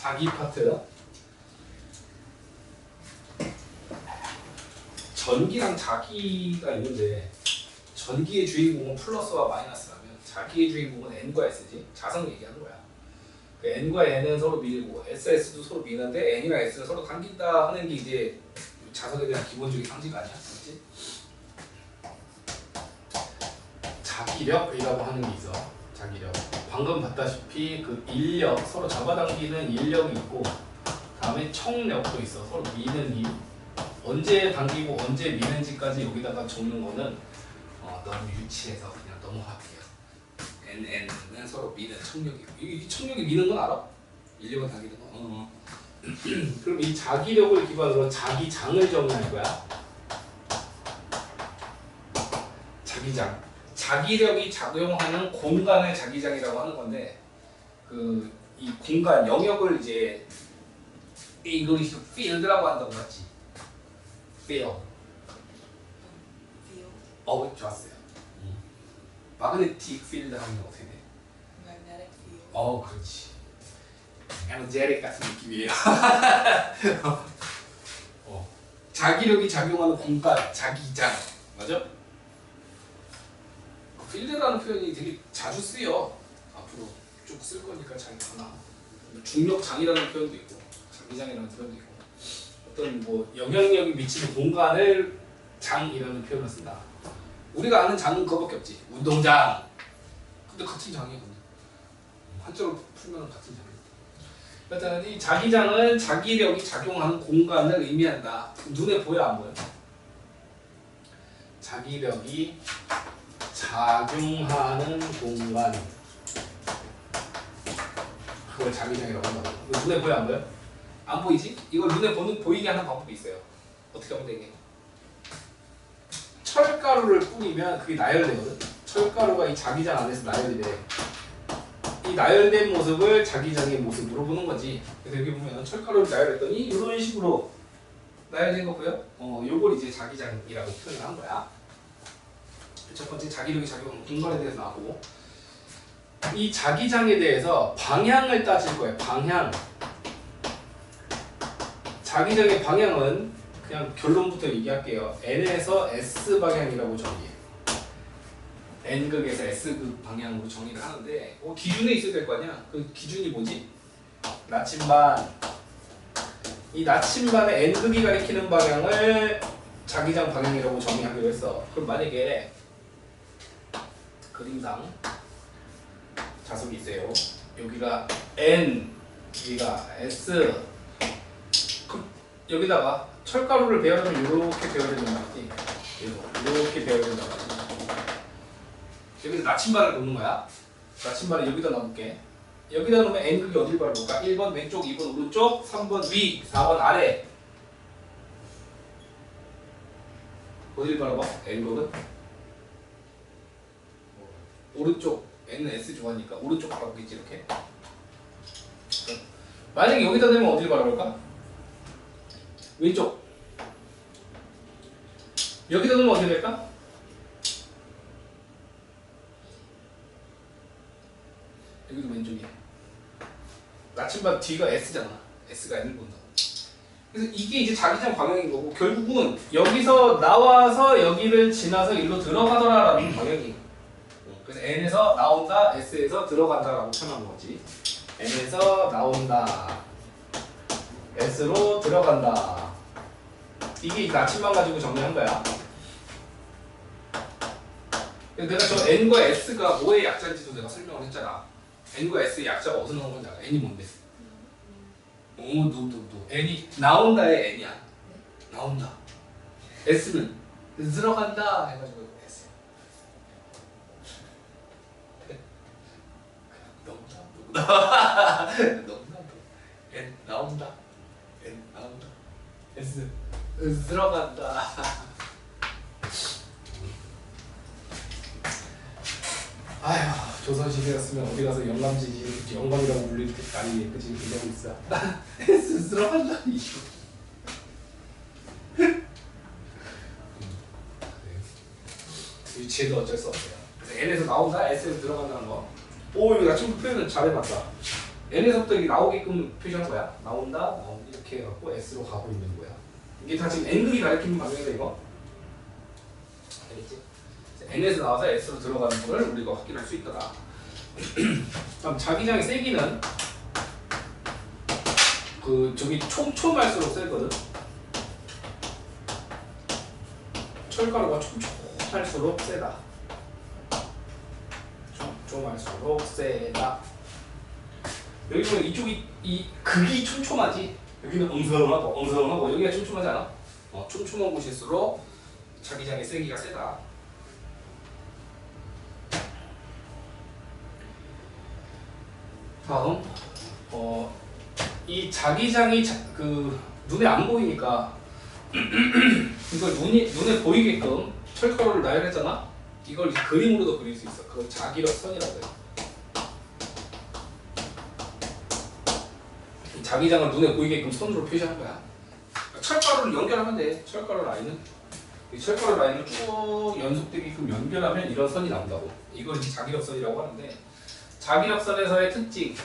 자기 파트. 전기랑 자기가 있는데 전기의 주인공은 플러스와 마이너스라면 자기의 주인공은 N과 S지. 자성 얘기하는 거야. 그 N과 N은 서로 밀고 SS도 서로 미는데 N이랑 S는 서로 당긴다 하는 게 이제 자성에 대한 기본적인 상식 아니야? 그렇지? 자기력이라고 하는 게 있어. 자기력. 방금 봤다시피 그 인력, 서로 잡아당기는 인력이 있고 다음에 청력도 있어. 서로 미는 힘. 언제 당기고 언제 미는지까지 여기다가 적는 거는 너무 유치해서 그냥 넘어갈게요. NN은 서로 미는 청력이고 이 청력이 미는 건 알아? 인력은 당기는 거. 그럼 이 자기력을 기반으로 자기장을 정의할 거야. 자기장. 자기력이 작용하는 공간을 자기장이라고 하는 건데 이 공간 영역을 이제 English field라고 한다고 봤지. field. 좋았어요. magnetic field 하면 어떻게 돼? magnetic field. 그렇지. energetic 같은 느낌이에요. 자기력이 작용하는 공간, 자기장. 맞아? 필드라는 표현이 되게 자주 쓰여. 앞으로 쭉 쓸 거니까 잘 봐놔. 중력장이라는 표현도 있고 자기장이라는 표현도 있고 어떤 뭐 영향력이 미치는 공간을 장이라는 표현을 쓴다. 우리가 아는 장은 그거밖에 없지. 운동장. 근데 같은 장이야. 근데 한자로 풀면 같은 장이야. 일단 이 자기장은 자기력이 작용하는 공간을 의미한다. 눈에 보여 안 보여? 자기력이 작용하는 공간, 그걸 자기장이라고 한다고. 눈에 보여 안 보여? 안 보이지? 이걸 눈에 보이게 하는 방법이 있어요. 어떻게 하면 되게? 철가루를 뿌리면 그게 나열되거든. 철가루가 이 자기장 안에서 나열이 돼. 이 나열된 모습을 자기장의 모습으로 보는 거지. 그래서 여기 보면 철가루를 나열했더니 이런 식으로 나열된 거 보여? 요걸 이제 자기장이라고 표현을 한 거야. 첫 번째 자기력이 작용하는 공간에 대해서 나오고, 이 자기장에 대해서 방향을 따질 거예요. 방향. 자기장의 방향은 그냥 결론부터 얘기할게요. N에서 S 방향이라고 정의해. N극에서 S극 방향으로 정의를 하는데 기준에 있어야 될 거 아니야. 그 기준이 뭐지? 나침반. 이 나침반의 N극이 가리키는 방향을 자기장 방향이라고 정의하기로 했어. 그럼 만약에 그림상 자석이 있어요. 여기가 N, 여기가 S. 그럼 여기다가 철가루를 배열하면 이렇게 배열된단 말이지. 이렇게 배열된단 말이지. 여기서 나침반을 놓는 거야. 나침반을 여기다 놔볼게. 여기다 놓으면 N극이 어딜 바라볼까? 1번 왼쪽, 2번 오른쪽, 3번 위, 4번 아래. 어딜 바라봐? N극은? 오른쪽. N은 S 좋아하니까 오른쪽 바라보겠지 이렇게. 만약에 여기다 놓으면 어딜 바라볼까? 왼쪽. 여기다 놓으면 어디 될까? 여기도 왼쪽이야. 나침반 뒤가 S잖아. S가 N을 본다. 그래서 이게 이제 자기장 방향인 거고, 결국은 여기서 나와서 여기를 지나서 일로 들어가더라라는 방향이. 그래서 N에서 나온다, S에서 들어간다라고 표현한 거지. N에서 나온다, S로 들어간다. 이게 나침반 가지고 정리한 거야. 내가 저 N과 S가 뭐의 약자인지도 내가 설명을 했잖아. N과 S의 약자가 어디서 나온 건지 알아? N이 뭔데? N이 나온다의 N이야. 나온다. S는 들어간다 해가지고 S. 너무나 N 나온다. N 나온다. S 들어간다. 아휴, 조선시대였으면 어디 가서 영감지지, 영감이라고 불릴 때 아니 그치 이러고 있어. S 들어간다 이거. 위치에도 어쩔 수 없어요. 그래서 N에서 나온다, S에서 들어간다는 거. 오, 이거 나 친구 표현을 잘해봤다. n에서부터 이게 나오게끔 표시한 거야. 나온다 이렇게 해갖고 s로 가고 있는 거야. 이게 다 지금 n극이 가리키는 방향이다 이거. 알겠지? n에서 나와서 s로 들어가는 걸 우리가 확인할 수 있더라. 그럼 자기장의 세기는 그 저기 촘촘할수록 세거든. 철가루가 촘촘할수록 세다. 촘촘할수록 세다. 여기 보면 이쪽이 이 극이 촘촘하지. 여기는 엉성하고 여기가 촘촘하지 않아? 촘촘한 곳일수록 자기장의 세기가 세다. 다음 이 자기장이 눈에 안 보이니까 이걸 눈에 보이게끔 철가루를 나열했잖아. 이걸 그림으로도 그릴 수 있어. 그걸 자기력선이라고 해. 자기장을 눈에 보이게끔 선으로 표시한 거야. 철가루를 연결하면 돼. 철가루 라인은 이 철가루 라인을 쭉 연속되게끔 연결하면 이런 선이 나온다고. 이걸 이제 자기력선이라고 하는데, 자기력선에서의 특징.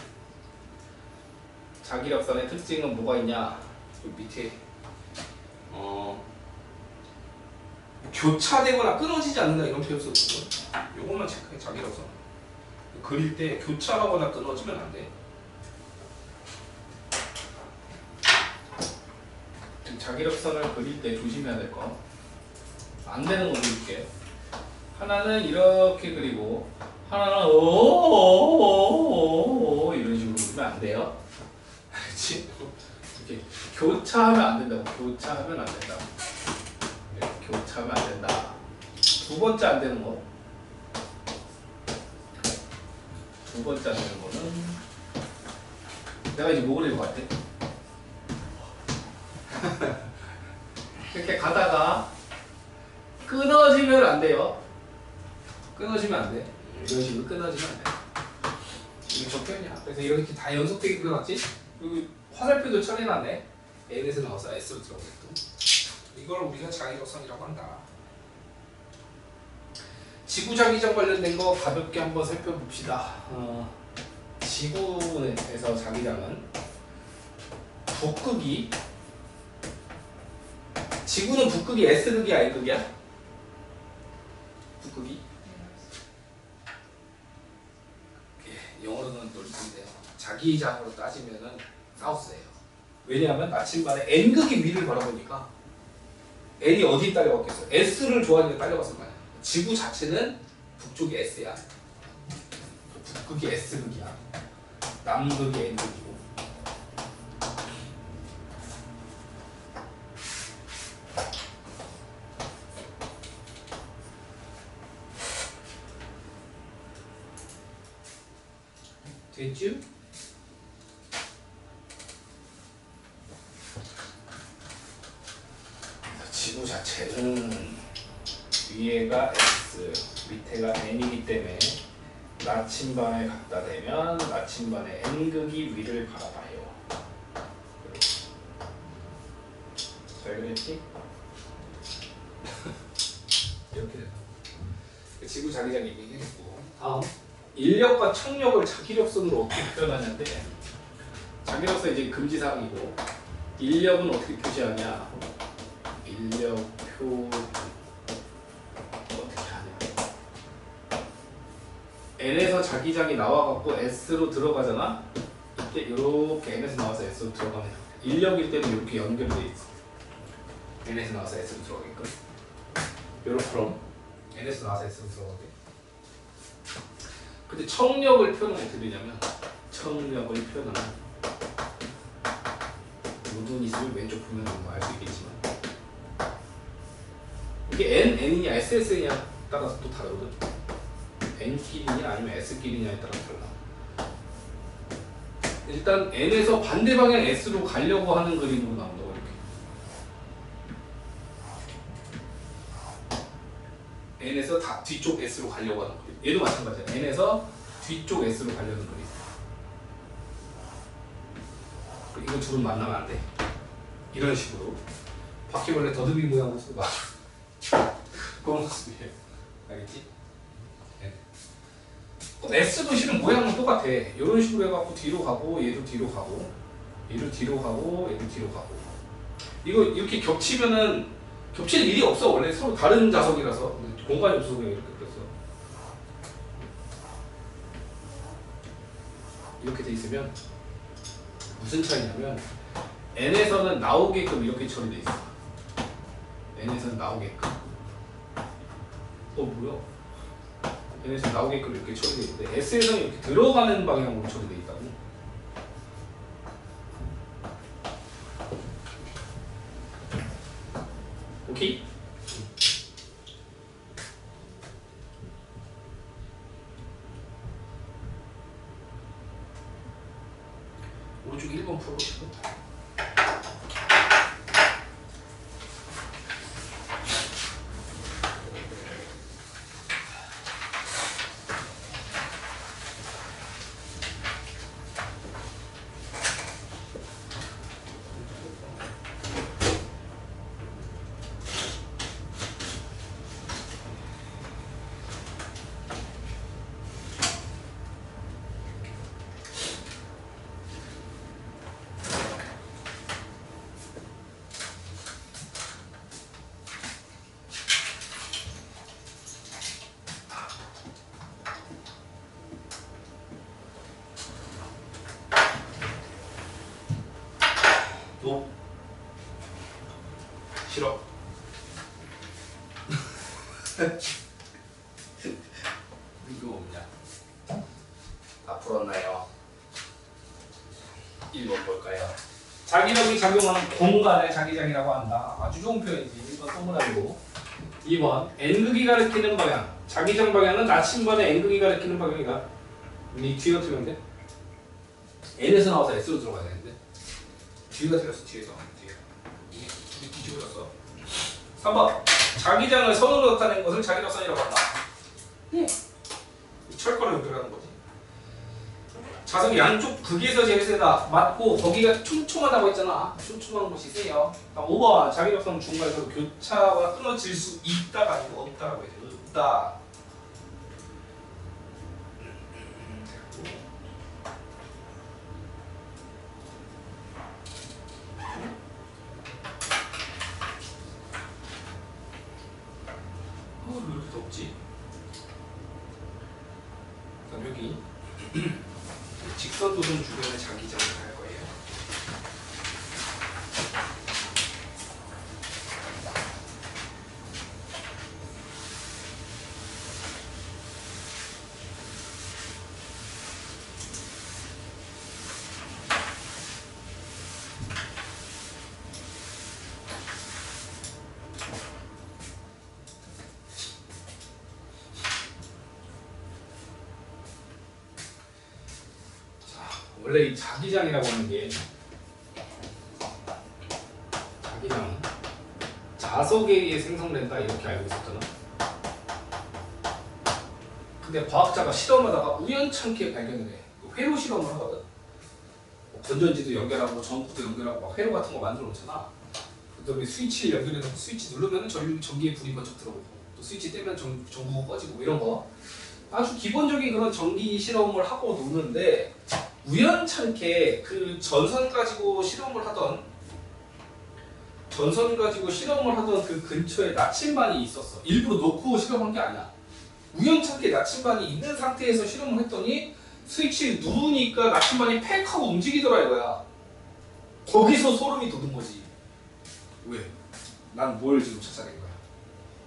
자기력선의 특징은 뭐가 있냐? 그 밑에 교차되거나 끊어지지 않는다 이런 표현 썼거든. 요것만 체크해. 자기력선 그릴 때 교차하거나 끊어지면 안 돼. 자기력선을 그릴 때 조심해야 될 거. 안 되는 거 그릴게. 하나는 이렇게 그리고 하나는 오오오오오 이런 식으로 그리면 안 돼요. 알지? 이렇게 교차하면 안 된다고. 교차하면 안 된다. 이렇게 교차하면 안 된다. 두 번째 안 되는 거. 두 번째 안 되는 거는 내가 이제 뭐 그릴 것 같아? 이렇게 가다가 끊어지면 안 돼요. 끊어지면 안 돼. 이런 식으로 끊어지면 안 돼. 이게 적편이야. 그래서 이렇게 다 연속되게 그려놨지? 그리고 화살표도 처리해놨네. n에서 나와서 s로 들어오게끔. 이걸 우리가 자기력선이라고 한다. 지구자기장 관련된 거 가볍게 한번 살펴봅시다. 지구에서 자기장은 북극이, 지구는 북극이 S극이야 N극이야? 북극이? 영어로는 놀이인데요. 자기장으로 따지면은 사우스예요. 왜냐하면 나침반에 N극이 위를 바라보니까 N이 어디 딸려갔겠어? S를 좋아하니까 딸려갔을 거 아니야. 지구 자체는 북쪽이 S야. 북극이 S극이야. 남극이 N극이고. 됐죠? 지구 자체는 위에가 S, 밑에가 N이기 때문에 나침반에 갖다 대면 나침반의 N극이 위를 바라봐요. 잘 그랬지? 이렇게 된다. 지구 자기장 얘기했고, 다음 인력과 청력을 자기력선으로 어떻게 표현하냐인데, 자기력선 이제 금지사항이고, 인력은 어떻게 표시하냐? 인력표 어떻게 하냐? N에서 자기장이 나와갖고 S로 들어가잖아. 이때 이렇게 N에서 나와서 S로 들어가면 인력일 때는 이렇게 연결돼 있어. N에서 나와서 S로 들어가게끔. 요렇게 N에서 나와서 S로 들어가게. 근데 청력을 표현은 어떻게 되냐면, 청력을 표현하면 모든 있으면 왼쪽 보면 뭐 알 수 있겠지만, 이게 N이냐 SS냐 따라서 또 다르거든. N끼리냐 아니면 S끼리냐에 따라 달라. 일단 N에서 반대 방향 S로 가려고 하는 그림으로 나온다고. 이렇게 N에서 다 뒤쪽 S로 가려고 하는 그림. 얘도 마찬가지야. N에서 뒤쪽 S로 가려는 그림. 이거 둘은 만나면 안 돼. 이런 식으로 바퀴벌레 더듬이 모양으로 쓰고 그런 모습이에요. 알겠지? 네. 그럼 S도 실은 모양은 똑같아. 이런 식으로 해갖고 뒤로 가고 얘도 뒤로 가고 얘도 뒤로 가고 얘도 뒤로 가고 이거 이렇게 겹치면은 겹칠 일이 없어. 원래 서로 다른 자석이라서 공간이 없어서 그냥 이렇게 그렸어. 이렇게 돼 있으면 무슨 차이냐면 N에서는 나오게끔 이렇게 처리돼 있어. N에서는 나오게끔. 뭐야? N에서 나오게끔 이렇게 처리돼 있는데 S에서는 이렇게 들어가는 방향으로 처리돼 있다고. 오케이? 오른쪽 1번 풀어보시고. 너 싫어. 이거 없냐? 다 풀었나요? 1번 볼까요? 자기력이 작용하는 공간을 자기장이라고 한다. 아주 좋은 표현이지. 1번 동그라미고. 2번 N극이 가리키는 방향. 자기장 방향은 나침반의 N극이 가리키는 방향이다. 이 뒤가 틀렸는데? N에서 나와서 S로 들어가야 되는데 뒤가 틀렸어. 뒤에서 이게 둘이 뒤집어졌어. 3번 자기장을 선으로 나타낸 것을 자기력선이라고 한다. 이 철거를 연결하는 거지. 자석이 양쪽 극에서 제일 세다. 맞고 거기가 촘촘하다고 했잖아. 촘촘한 곳이 세요. 5번 자기력선 중간에서 교차가 끊어질 수 있다가 아니고 없다라고 해야 돼. 없다. 왜 이렇게 덥지? 그다음 여기 직선 도선 주변에 자기장을 할 거예요. 원래 이 자기장이라고 하는 게 자기장 자석에 의해 생성된다 이렇게 알고 있었잖아. 근데 과학자가 실험하다가 우연찮게 발견을 해. 회로 실험을 하거든. 건전지도 연결하고 전구도 연결하고 막 회로 같은 거 만들어 놓잖아. 그다음에 스위치를 연결해서 스위치 누르면 전기에 불이 번쩍 들어오고 또 스위치 떼면 전구가 꺼지고 이런 거 아주 기본적인 그런 전기 실험을 하고 노는데 우연찮게 그 전선 가지고 실험을 하던 그 근처에 나침반이 있었어. 일부러 놓고 실험한 게 아니야. 우연찮게 나침반이 있는 상태에서 실험을 했더니 스위치를 누르니까 나침반이 팩 하고 움직이더라 이거야. 거기서 소름이 돋은 거지. 왜? 난 뭘 지금 찾아낸 거야?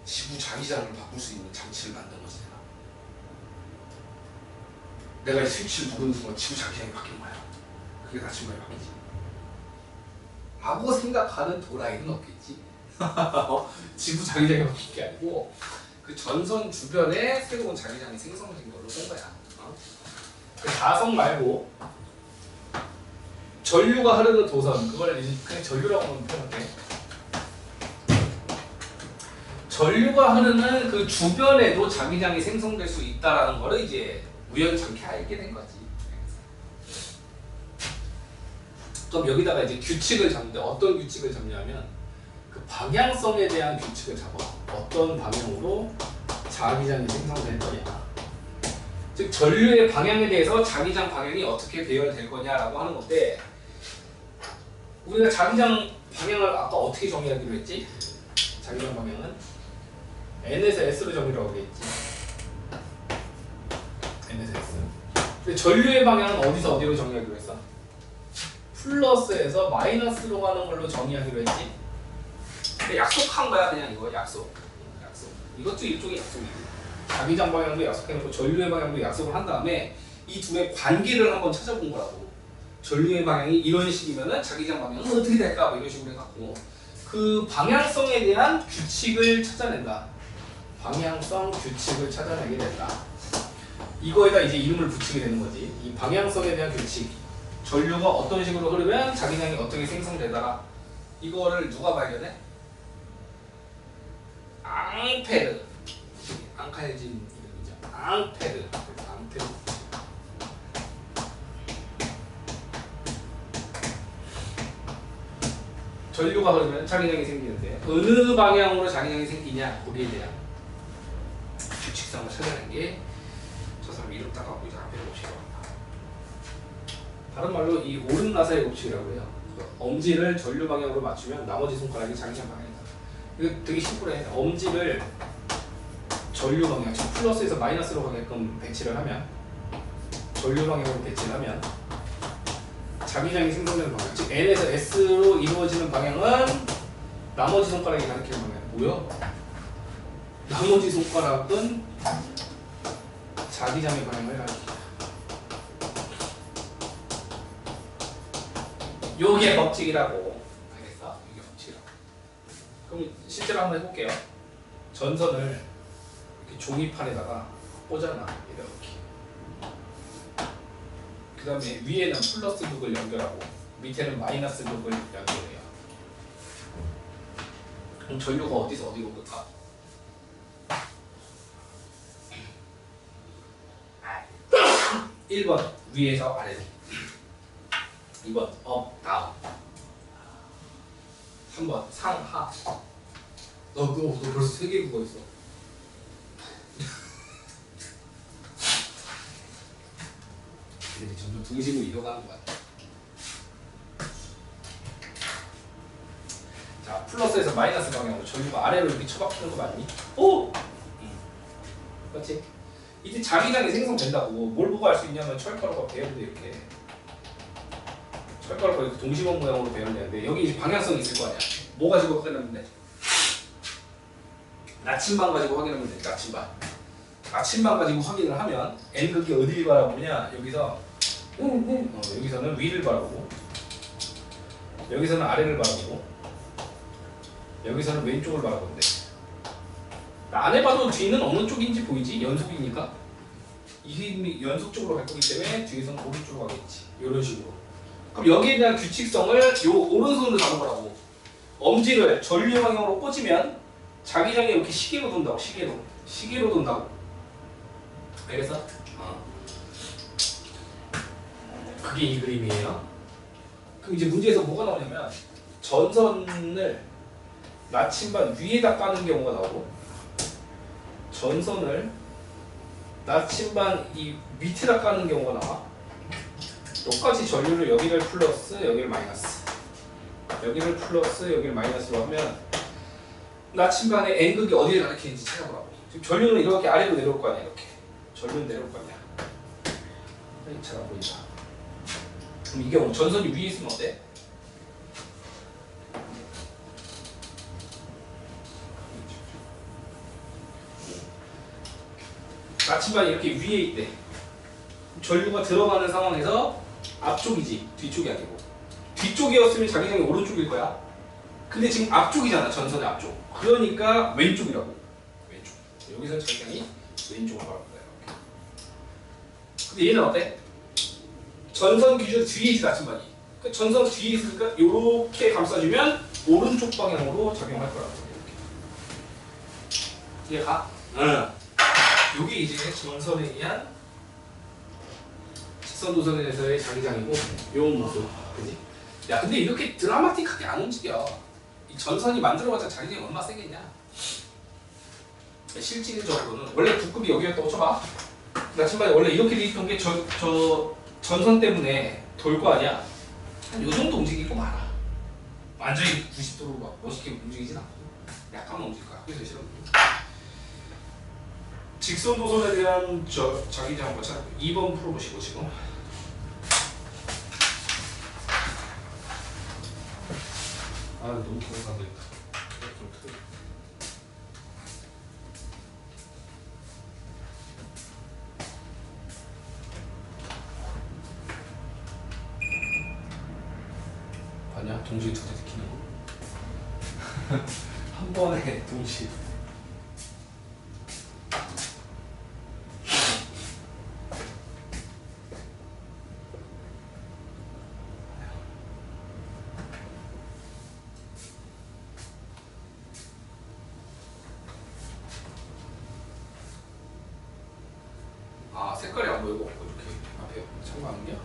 지구 자기장을 바꿀 수 있는 장치를 만든 거지. 내가 이 스위치를 누르는 순간 지구 자기장이 바뀌는 거야. 그게 나침반이 바뀌지. 라고 생각하는 도라이는 없겠지. 지구 자기장이 바뀐 게 아니고 그 전선 주변에 새로운 자기장이 생성된 걸로 본 거야. 그 자석 말고 전류가 흐르는 도선, 그걸 그냥 전류라고 하면 표현할게. 전류가 흐르는 그 주변에도 자기장이 생성될 수 있다라는 거를 이제 우연찮게 알게 된 거지. 그럼 여기다가 이제 규칙을 잡는데 어떤 규칙을 잡냐면 그 방향성에 대한 규칙을 잡아. 어떤 방향으로 자기장이 생성될 거냐. 즉 전류의 방향에 대해서 자기장 방향이 어떻게 배열될 거냐라고 하는 건데 우리가 자기장 방향을 아까 어떻게 정의하기로 했지? 자기장 방향은 N에서 S로 정의를 하기로 했지. N에서 S. 근데 전류의 방향은 어디서 어디로 정의하기로 했어? 플러스에서 마이너스로 가는 걸로 정의하기로 했지. 근데 약속한 거야 그냥 이거 약속. 이것도 일종의 약속이고 자기장 방향도 약속해놓고 전류의 방향도 약속을 한 다음에 이 둘의 관계를 한번 찾아본 거라고. 전류의 방향이 이런 식이면은 자기장 방향은 어떻게 될까? 뭐 이런 식으로 해갖고 그 방향성에 대한 규칙을 찾아낸다. 방향성 규칙을 찾아내게 된다. 이거에다 이제 이름을 붙이게 되는 거지. 이 방향성에 대한 규칙. 전류가 어떤 식으로 흐르면 자기장이 어떻게 생성되더라. 이거를 누가 발견해? 앙페르. 앙카해진 이름이죠. 앙페르. 전류가 흐르면 자기장이 생기는데 어느 방향으로 자기장이 생기냐 거기에 대한 규칙성을 찾아낸 게 저 사람 이름 따가고 이제 앞에 봅시다. 다른 말로 이 오름나사의 법칙이라고 해요. 엄지를 전류 방향으로 맞추면 나머지 손가락이 자기장 방향이다. 이거 되게 심플해. 엄지를 전류 방향, 즉 플러스에서 마이너스로 가게끔 배치를 하면 전류 방향으로 배치를 하면 자기장이 생성되는 방향, 즉 N에서 S로 이루어지는 방향은 나머지 손가락이 가리키는 방향. 뭐야? 나머지 손가락은 자기장의 방향을 가리킨다. 요게 법칙이라고. 알겠어? 이게 법칙이라고. 그럼 실제로 한번 해볼게요. 전선을 이렇게 종이판에다가 꽂아놔. 이렇게. 그 다음에 위에는 플러스 극을 연결하고 밑에는 마이너스 극을 연결해요. 그럼 전류가 어디서 어디로 갈까? 1번 위에서 아래로, 2번 업, 다운, 3번 상, 하. 너 벌써 3개 국어 있어. 이렇게 점점 중심으로 이동하는 거야. 자, 플러스에서 마이너스 방향으로 전류가 아래로 이렇게 처박히는 거 맞니? 오! 그렇지? 이제 자기장이 생성된다고. 뭘 보고 알 수 있냐면 철가루가 배열돼. 이렇게 철가루가 이렇게 동시범 모양으로 배열되는데 여기 이제 방향성이 있을 거 아니야. 뭐 가지고 확인하면 돼? 나침반 가지고 확인하면 돼. 나침반 가지고 확인을 하면 N극이 어디를 바라보냐. 여기서 여기서는 위를 바라보고 여기서는 아래를 바라보고 여기서는 왼쪽을 바라본대. 안 해봐도 뒤는 어느 쪽인지 보이지? 연속이니까 이 힘이 연속적으로 갈 거기 때문에 뒤에서는 오른쪽으로 가겠지. 이런 식으로. 그럼 여기에 대한 규칙성을 요 오른손으로 잡은 거라고. 엄지를 전류 방향으로 꽂으면 자기장이 이렇게 시계로 돈다고. 시계로 돈다고. 알겠어? 그게 이 그림이에요. 그럼 이제 문제에서 뭐가 나오냐면 전선을 나침반 위에다 까는 경우가 나오고 전선을 나침반 이 밑에다 까는 경우가 나와. 똑같이 전류를 여기를 플러스 여기를 마이너스, 여기를 플러스 여기를 마이너스로 하면 나침반의 N극이 어디를 가리키는지 찾아보라고. 지금 전류는 이렇게 아래로 내려올 거 아니야. 이렇게 전류는 내려올 거 아니야. 잘 안 보인다. 그럼 이 경우 전선이 위에 있으면 어때? 나침반이 이렇게 위에 있대. 전류가 들어가는 상황에서 앞쪽이지 뒤쪽이 아니고. 뒤쪽이었으면 자기장이 오른쪽일 거야. 근데 지금 앞쪽이잖아. 전선의 앞쪽. 그러니까 왼쪽이라고. 왼쪽. 여기서 자기장이 왼쪽으로 바라본다. 이렇게. 근데 얘는 어때? 전선 기준 뒤에 있어. 나침반이. 그러니까 전선 뒤에 있으니까 이렇게 감싸주면 오른쪽 방향으로 작용할 거라고. 이렇게. 이해가? 응. 요게 이제 전선에 의한 직선 도선에서의 자기장이고 요 모습. 그지? 야, 근데 이렇게 드라마틱하게 안 움직여. 이 전선이 만들어봤자 자기장이 얼마나 세겠냐? 실질적으로는 원래 부급이 여기였다고 쳐봐. 나침반이 원래 이렇게 돼 있던 게 저 전선 때문에 돌 거 아니야. 한 요 정도 움직이고 말아. 완전히 90도로 막 멋있게 움직이진 않고 약간 움직일 거야. 그래서 싫어. 직선 도선에 대한 자기장 한번 찾아볼게요. 2번 풀어보시고 지금. 아 너무 고생한다. 좀 크게. 아니야 동시에 두 대 키는 거. 한 번에 동시에. 아 색깔이 안 보이고 이렇게 앞에 참고하는 게.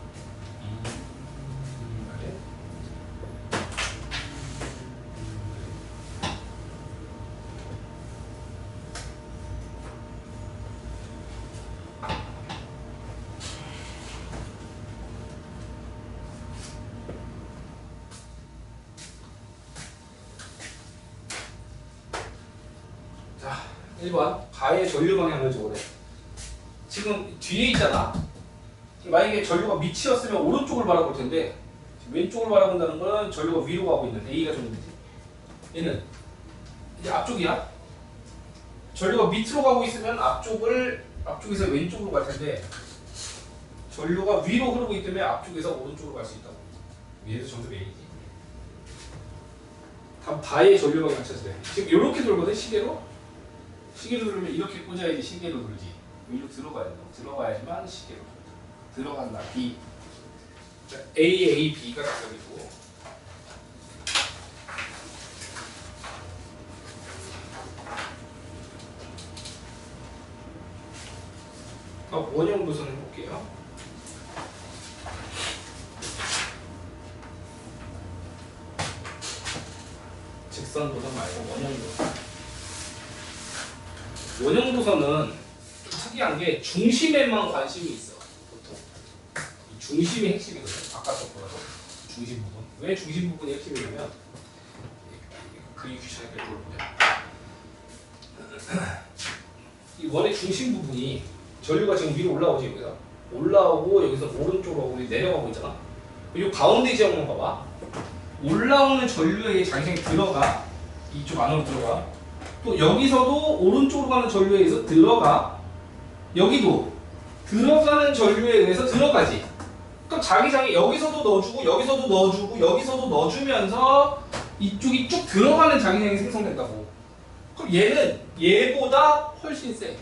그래. 자, 1번 가의 전류 방향을 적으래. 지금 뒤에 있잖아. 만약에 전류가 밑이었으면 오른쪽을 바라볼 텐데 왼쪽을 바라본다는 건 전류가 위로 가고 있는 A가 전류지. 얘는 이제 앞쪽이야. 전류가 밑으로 가고 있으면 앞쪽에서 왼쪽으로 갈 텐데 전류가 위로 흐르고 있기 때문에 앞쪽에서 오른쪽으로 갈 수 있다고. 얘도 전류 A지. 다의 전류 방향 찾으래. 지금 이렇게 돌거든 시계로. 시계로 돌면 이렇게 꽂아야지 시계로 돌지. 위로 들어가야 돼. 들어가야지만 시계로 들어간다. B. 자, A, B가 각각이고. 원형 도선 해볼게요. 직선 도선 말고 원형 도선. 원형 도선은 특이한 게 중심에만 관심이 있어. 보통 이 중심이 핵심이거든. 바깥쪽보다도 중심 부분. 왜 중심 부분이 핵심이냐면 그게 귀찮게 보자. 이 원의 중심 부분이 전류가 지금 위로 올라오지. 여기서 올라오고 여기서 오른쪽으로 내려가고 있잖아. 이 가운데 지역만 봐봐. 올라오는 전류에 자기장이 들어가. 이쪽 안으로 들어가. 또 여기서도 오른쪽으로 가는 전류에 의해서 들어가. 여기도 들어가는 전류에 의해서 들어가지. 그럼 자기장이 여기서도 넣어주고 여기서도 넣어주고 여기서도 넣어주면서 이쪽이 쭉 들어가는 자기장이 생성된다고. 그럼 얘는 얘보다 훨씬 세.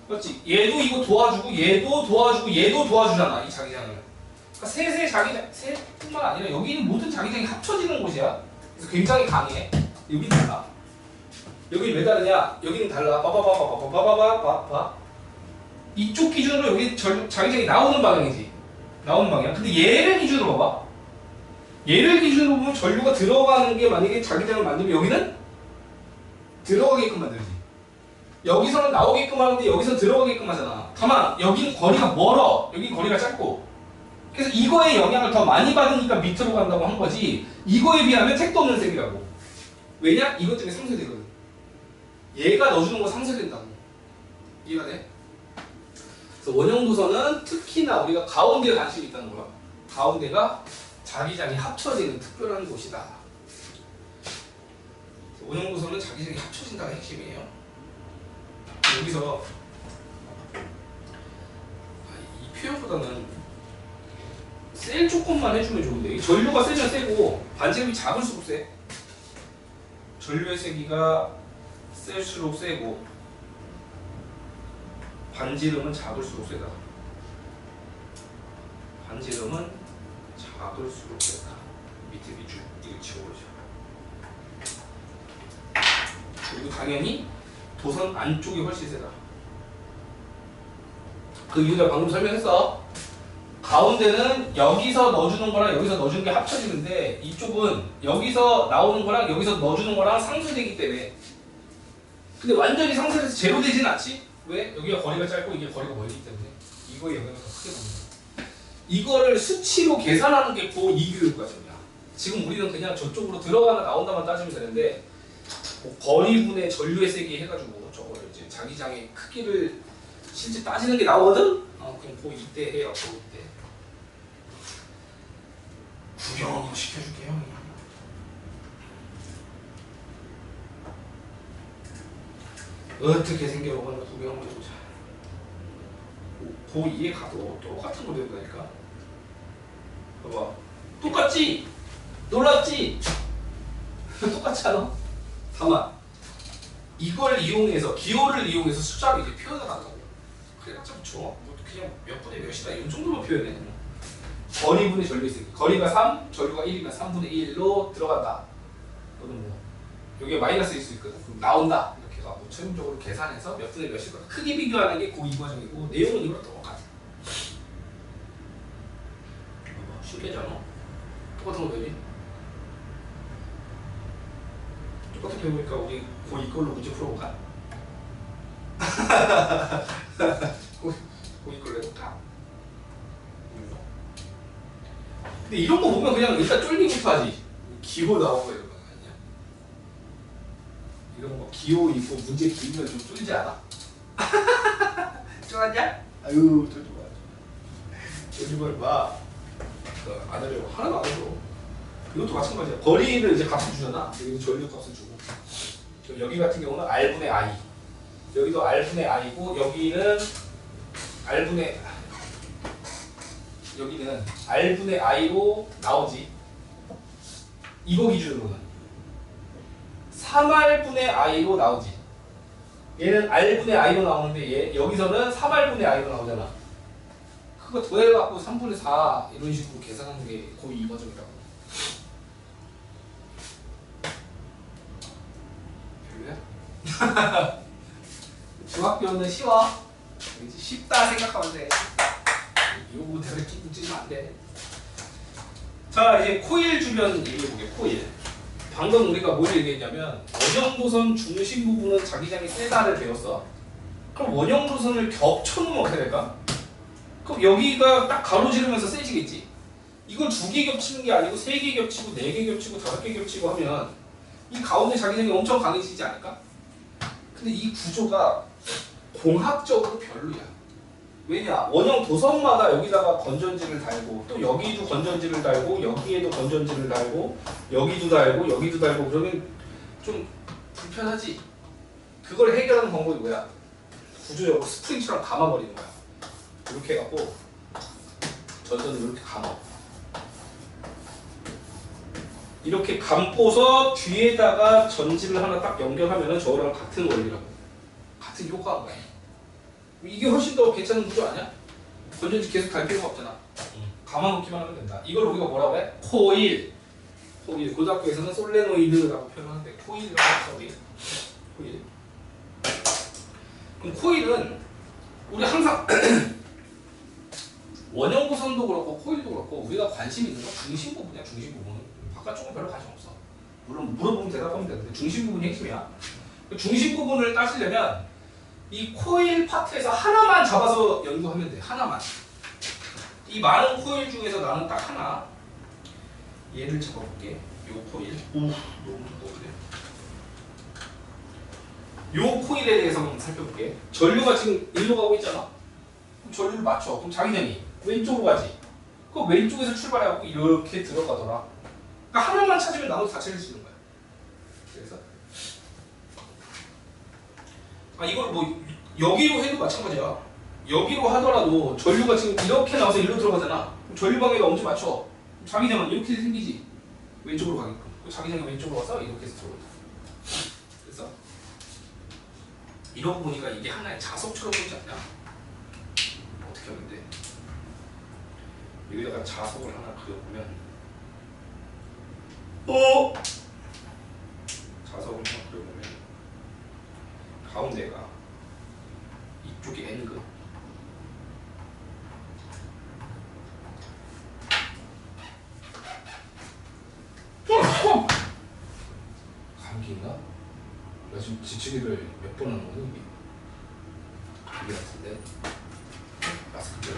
그렇지? 얘도 이거 도와주고 얘도 도와주고 얘도 도와주잖아. 이 자기장을. 그러니까 셋의 자기장, 셋뿐만 아니라 여기 있는 모든 자기장이 합쳐지는 곳이야. 그래서 굉장히 강해. 여기 달라. 여기는 왜 다르냐? 여기는 달라. 봐봐. 이쪽 기준으로 여기 자기장이 나오는 방향이지. 나오는 방향. 근데 얘를 기준으로 봐봐. 얘를 기준으로 보면 전류가 들어가는 게 만약에 자기장을 만들면 여기는 들어가게끔 만들지. 여기서는 나오게끔 하는데 여기서 들어가게끔 하잖아. 다만 여기는 거리가 멀어. 여기는 거리가 짧고. 그래서 이거에 영향을 더 많이 받으니까 밑으로 간다고 한 거지. 이거에 비하면 택도 없는 셈이라고. 왜냐? 이것 때문에 상쇄되거든. 얘가 넣어주는 거 상쇄된다고. 이해가 돼? 그래서 원형도선은 특히나 우리가 가운데에 관심이 있다는 거야. 가운데가 자기장이 합쳐지는 특별한 곳이다. 원형도선은 자기장이 합쳐진다가 핵심이에요. 여기서 이 표현보다는 셀 조건만 해주면 좋은데, 전류가 세면 세고 반지름이 작을수록 세. 전류의 세기가 셀수록 세고 반지름은 작을수록 세다. 반지름은 작을수록 세다. 밑에 밑줄 이거 지워버리죠. 그리고 당연히 도선 안쪽이 훨씬 세다. 그 이유를 방금 설명했어. 가운데는 여기서 넣어주는 거랑 여기서 넣어주는 게 합쳐지는데 이쪽은 여기서 나오는 거랑 여기서 넣어주는 거랑 상쇄되기 때문에. 근데 완전히 상쇄돼서 제로 되지는 않지? 왜? 여기가 거리가 짧고 이게 거리가 멀기 때문에 이거의 영향을 더 크게 받는다. 이거를 수치로 계산하는 게 고2교육 과정이야. 지금 우리는 그냥 저쪽으로 들어가나 나온다만 따지면 되는데 뭐 거리분의 전류의 세기 해가지고 저거를 이제 자기장의 크기를 실제 따지는 게 나오거든? 그럼 고2 때 해요. 고2 때. 구경 시켜줄게요. 어떻게 생겨보거나 구경을 해보자. 고2에 가도 똑같은 거 배운다니까. 봐봐. 똑같지? 놀랍지? 똑같지 않아? 다만 이걸 이용해서 기호를 이용해서 숫자를 이제 표현을 한다고. 그래봤자 뭐 그냥 몇 분의 몇이다 이런 정도로 표현해. 거리분의 전류 있으니까 거리가 3, 전류가 1이면 3분의 1로 들어간다. 또는 뭐 여기가 마이너스일 수 있거든. 그럼 나온다. 이렇게 해서 뭐 최종적으로 계산해서 몇 분의 몇일 거다. 크기 비교하는 게 고2 과정이고 내용은 이거랑 똑같아. 신기하지 않아? 똑같은 거 배우지? 똑같은 배우니까 우리 고2 걸로 문제 풀어볼까? 고2 걸로 해볼까? 근데 이런 거 보면 그냥 일단 쫄리부터 하지. 기호 나오고 이런 거 아니야? 이런 거 기호 있고 문제 길면 좀 쫄지 않아? 쫄았냐? 아유 쫄지 마. 쫄지 말마. 안 하려고 하나도 안 하려. 이것도 마찬가지야. 거리를 이제 값을 주잖아. 여기는 전류 값을 주고. 여기 같은 경우는 R분의 I. 여기도 R분의 I고 여기는 R분의 I로 나오지. 이거 기준으로는 3R분의 I로 나오지. 얘는 R분의 I로 나오는데 얘 여기서는 3R분의 I로 나오잖아. 그거 더해갖고 3분의 4 이런 식으로 계산하는 게 고2 과정이라고. 별로야? 중학교는 쉬워. 쉽다 생각하면 돼. 이거 못해서 기분 찌면 안 돼. 자 이제 코일 주변 얘기해보게. 코일. 방금 우리가 뭘 얘기했냐면 원형도선 중심 부분은 자기장이 세다를 배웠어. 그럼 원형도선을 겹쳐놓으면 어떻게 될까? 그럼 여기가 딱 가로지르면서 세지겠지. 이걸 2개 겹치는 게 아니고 3개 겹치고 4개 겹치고 5개 겹치고 하면 이 가운데 자기장이 엄청 강해지지 않을까? 근데 이 구조가 공학적으로 별로야. 왜냐? 원형 도선마다 여기다가 건전지를 달고 또 여기도 건전지를 달고 여기에도 건전지를 달고 여기도 달고 여기도 달고 그러면 좀 불편하지? 그걸 해결하는 방법이 뭐야? 구조적으로 스프링처럼 감아버리는 거야. 이렇게 해갖고 전선을 이렇게 감아. 이렇게 감고서 뒤에다가 전지를 하나 딱 연결하면은 저거랑 같은 원리라고. 같은 효과인 거야. 이게 훨씬 더 괜찮은 구조 아니야? 건전지 계속 달 필요가 없잖아. 감아놓기만 하면 된다. 이걸 우리가 뭐라고 해? 코일. 코일. 고등학교에서는 솔레노이드라고 표현하는데 코일이라고 해서 우리 코일. 그럼 코일은 우리 항상 원형고선도 그렇고 코일도 그렇고 우리가 관심 있는 건 중심 부분이야. 중심 부분은 바깥쪽은 별로 관심 없어. 물론 물어보면 대답하면 되는데 중심 부분이 핵심이야. 중심 부분을 따지려면 이 코일 파트에서 하나만 잡아서 연구하면 돼. 하나만. 이 많은 코일 중에서 나는 딱 하나. 얘를 잡아볼게. 요 코일. 너무 무거운데. 요 코일에 대해서 한번 살펴볼게. 전류가 지금 일로 가고 있잖아. 그럼 전류를 맞춰. 그럼 자기장이 왼쪽으로 가지. 그럼 왼쪽에서 출발해갖고 이렇게 들어가더라. 그러니까 하나만 찾으면 나머지 다 찾을 수 있는 거야. 그래서 이걸 뭐 여기로 해도 마찬가지야. 여기로 하더라도 전류가 지금 이렇게 나와서 이리로 들어가잖아. 그럼 전류 방향가 언제 맞춰? 자기장은 이렇게 생기지. 왼쪽으로 가게끔. 자기장이 왼쪽으로 와서 이렇게 해서 들어온다. 그래서 이러고 보니까 이게 하나의 자석처럼 보이지 않냐? 어떻게 하면 돼? 여기다가 자석을 하나 그려보면 자석을 하나 그려보면 가운데가 이쪽이 N급 감기인가? 나 지금 지치기를 몇 번 하는 거야 이게? 이게 같은데 마스크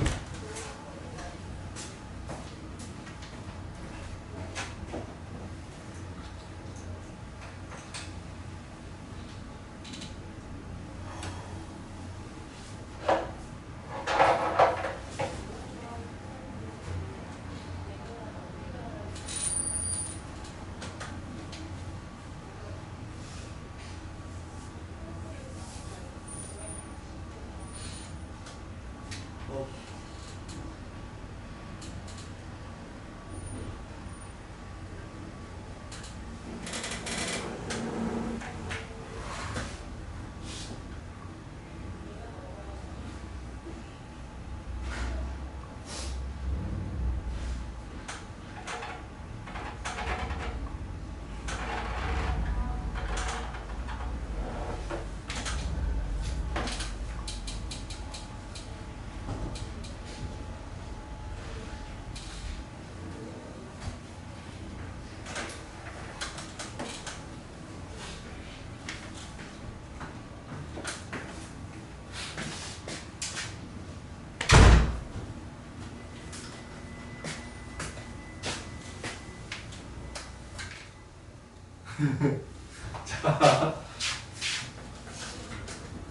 자,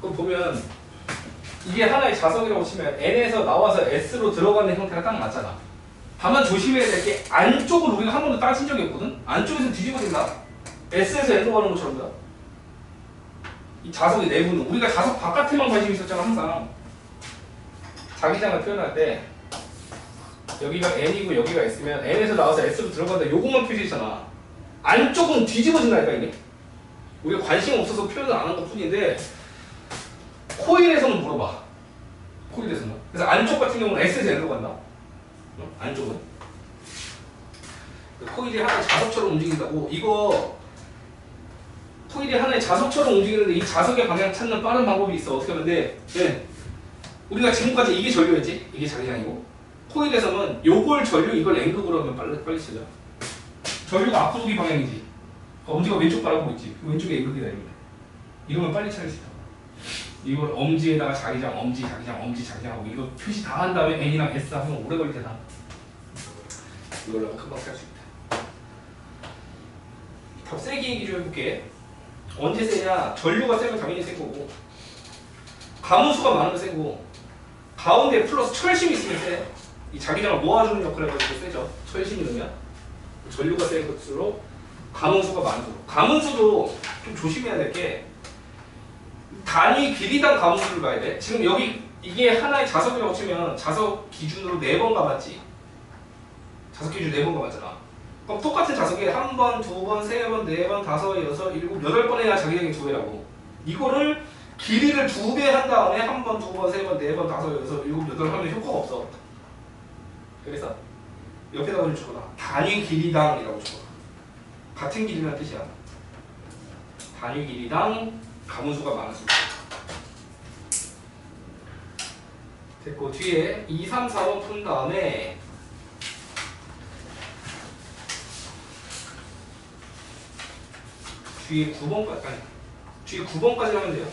그럼 보면 이게 하나의 자석이라고 치면 N에서 나와서 S로 들어가는 형태가 딱 맞잖아. 다만 조심해야 될 게 안쪽을 우리가 한 번도 따진 적이 없거든? 안쪽에서 뒤집어진다. S에서 N으로 가는 것처럼요. 이 자석의 내부는 우리가 자석 바깥에만 관심 있었잖아 항상. 자기장을 표현할 때 여기가 N이고 여기가 S면 N에서 나와서 S로 들어간다 요것만 표시했잖아. 안쪽은 뒤집어진다니까 이게. 우리가 관심 없어서 표현을 안 한 것 뿐인데 코일에서는 물어봐. 코일에서는. 그래서 안쪽 같은 경우는 S에서 N으로 간다. 안쪽은. 코일이 하나의 자석처럼 움직인다고. 이거 코일이 하나의 자석처럼 움직이는데 이 자석의 방향 찾는 빠른 방법이 있어. 어떻게 하면 돼? 네. 우리가 지금까지 이게 전류였지? 이게 자기장이고. 코일에서는 요걸 전류, 이걸 N극으로 하면 빨리 쓰자. 전류가 앞으로기 방향이지. 엄지가 왼쪽 바라보고 있지. 왼쪽에 N극이다 이러면. 이러면 빨리 찾을 수 있다. 이걸 엄지에다가 자기장, 엄지, 자기장, 엄지, 자기장하고 이거 표시 다 한 다음에 N이랑 S 하면 오래 걸릴 테다. 이걸로 하면 금방 찾을 수 있다. 답 세게 얘기 좀 해볼게. 언제 세냐? 전류가 세면 당연히 센 거고, 가문수가 많으면 세고, 가운데 플러스 철심이 있으면 세. 이 자기장을 모아주는 역할을 해가지고 세죠. 철심이 넣으면 전류가 센 것으로 가문수가 많도록. 가문수도 좀 조심해야 될 게 단위 길이당 가문수를 봐야 돼. 지금 여기 이게 하나의 자석이라고 치면 자석 기준으로 4번 가봤지. 자석 기준 4번 가봤잖아. 그럼 똑같은 자석에 1번, 2번, 3번, 4번, 5, 6, 7, 8번 해야 자기장이 2배라고. 이거를 길이를 2배 한 다음에 1번, 2번, 3번, 4번, 5, 6, 7, 8 하면 효과가 없어. 그래서 옆에다가 좀 적어놔. 단위 길이당이라고 적어놔. 같은 길이라는 뜻이야. 단위 길이당 가문수가 많을수록. 됐고 뒤에 2, 3, 4번 푼 다음에 뒤에 9번까지 하면 돼요.